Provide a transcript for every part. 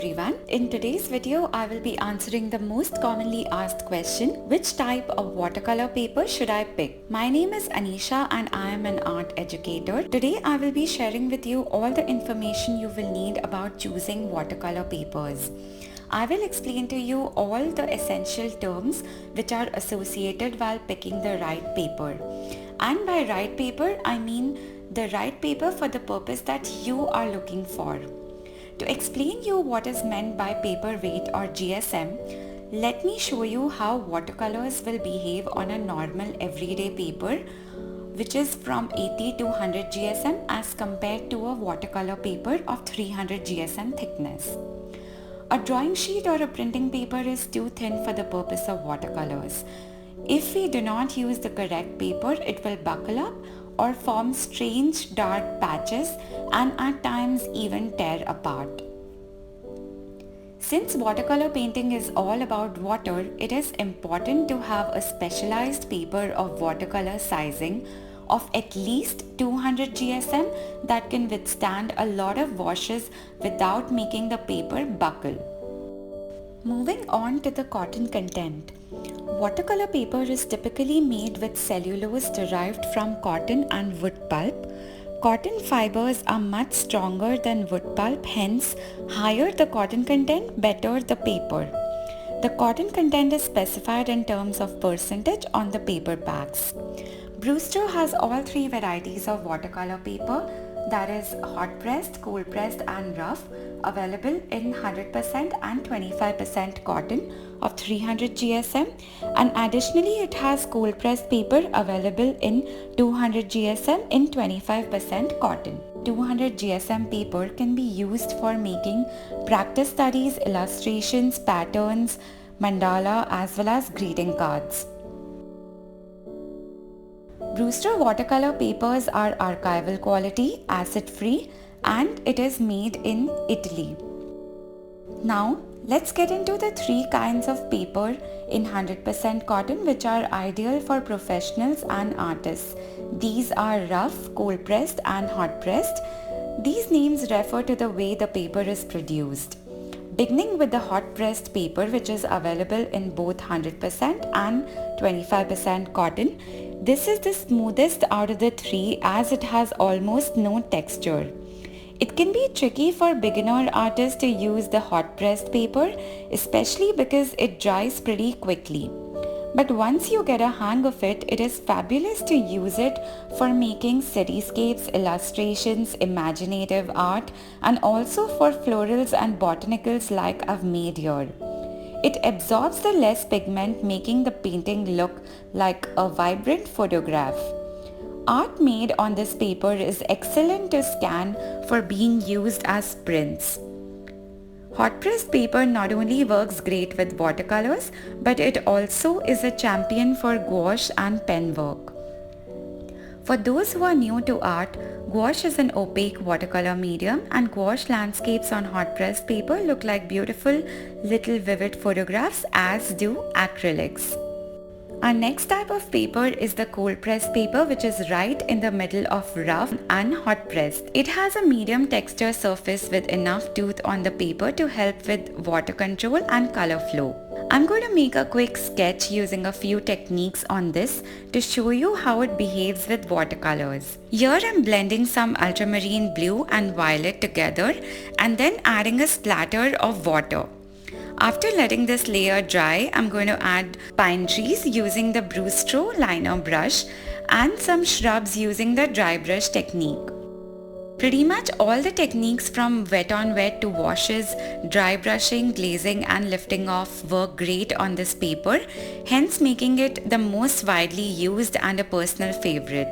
Everyone. In today's video, I will be answering the most commonly asked question, which type of watercolor paper should I pick? My name is Anisha and I am an art educator. Today, I will be sharing with you all the information you will need about choosing watercolor papers. I will explain to you all the essential terms which are associated while picking the right paper. And by right paper, I mean the right paper for the purpose that you are looking for. To explain you what is meant by paper weight or GSM, let me show you how watercolors will behave on a normal everyday paper, which is from 80 to 100 GSM as compared to a watercolor paper of 300 GSM thickness. A drawing sheet or a printing paper is too thin for the purpose of watercolors. If we do not use the correct paper, it will buckle up or form strange dark patches and at times even tear apart. Since watercolor painting is all about water, it is important to have a specialized paper of watercolor sizing of at least 200 GSM that can withstand a lot of washes without making the paper buckle. Moving on to the cotton content. Watercolor paper is typically made with cellulose derived from cotton and wood pulp. Cotton fibers are much stronger than wood pulp, hence higher the cotton content, better the paper. The cotton content is specified in terms of percentage on the paper packs. Brewster has all three varieties of watercolor paper, that is hot pressed, cold pressed and rough, available in 100% and 25% cotton of 300 GSM, and additionally it has cold pressed paper available in 200 GSM in 25% cotton. 200 GSM paper can be used for making practice studies, illustrations, patterns, mandala as well as greeting cards. Brewster watercolor papers are archival quality, acid-free, and it is made in Italy. Now, let's get into the three kinds of paper in 100% cotton which are ideal for professionals and artists. These are rough, cold pressed and hot pressed. These names refer to the way the paper is produced. Beginning with the hot pressed paper, which is available in both 100% and 25% cotton. This is the smoothest out of the three as it has almost no texture. It can be tricky for beginner artists to use the hot pressed paper, especially because it dries pretty quickly. But once you get a hang of it, it is fabulous to use it for making cityscapes, illustrations, imaginative art, and also for florals and botanicals like I've made here. It absorbs the less pigment, making the painting look like a vibrant photograph. Art made on this paper is excellent to scan for being used as prints. Hot pressed paper not only works great with watercolors, but it also is a champion for gouache and pen work. For those who are new to art, gouache is an opaque watercolor medium and gouache landscapes on hot pressed paper look like beautiful little vivid photographs, as do acrylics. Our next type of paper is the cold pressed paper, which is right in the middle of rough and hot pressed. It has a medium texture surface with enough tooth on the paper to help with water control and color flow. I'm going to make a quick sketch using a few techniques on this to show you how it behaves with watercolors. Here I'm blending some ultramarine blue and violet together and then adding a splatter of water. After letting this layer dry, I'm going to add pine trees using the Brewster liner brush and some shrubs using the dry brush technique. Pretty much all the techniques from wet on wet to washes, dry brushing, glazing and lifting off work great on this paper, hence making it the most widely used and a personal favorite.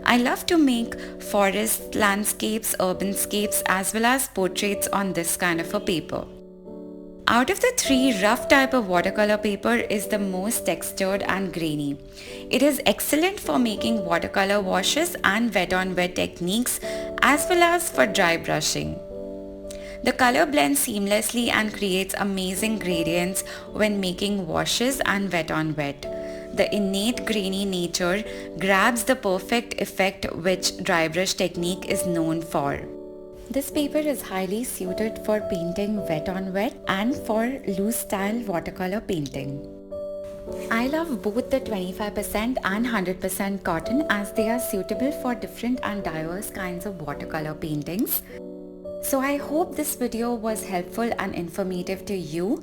I love to make forest, landscapes, urbanscapes as well as portraits on this kind of a paper. Out of the three, rough type of watercolor paper is the most textured and grainy. It is excellent for making watercolor washes and wet on wet techniques as well as for dry brushing. The color blends seamlessly and creates amazing gradients when making washes and wet on wet. The innate grainy nature grabs the perfect effect which dry brush technique is known for. This paper is highly suited for painting wet on wet and for loose style watercolor painting. I love both the 25% and 100% cotton as they are suitable for different and diverse kinds of watercolor paintings. So I hope this video was helpful and informative to you.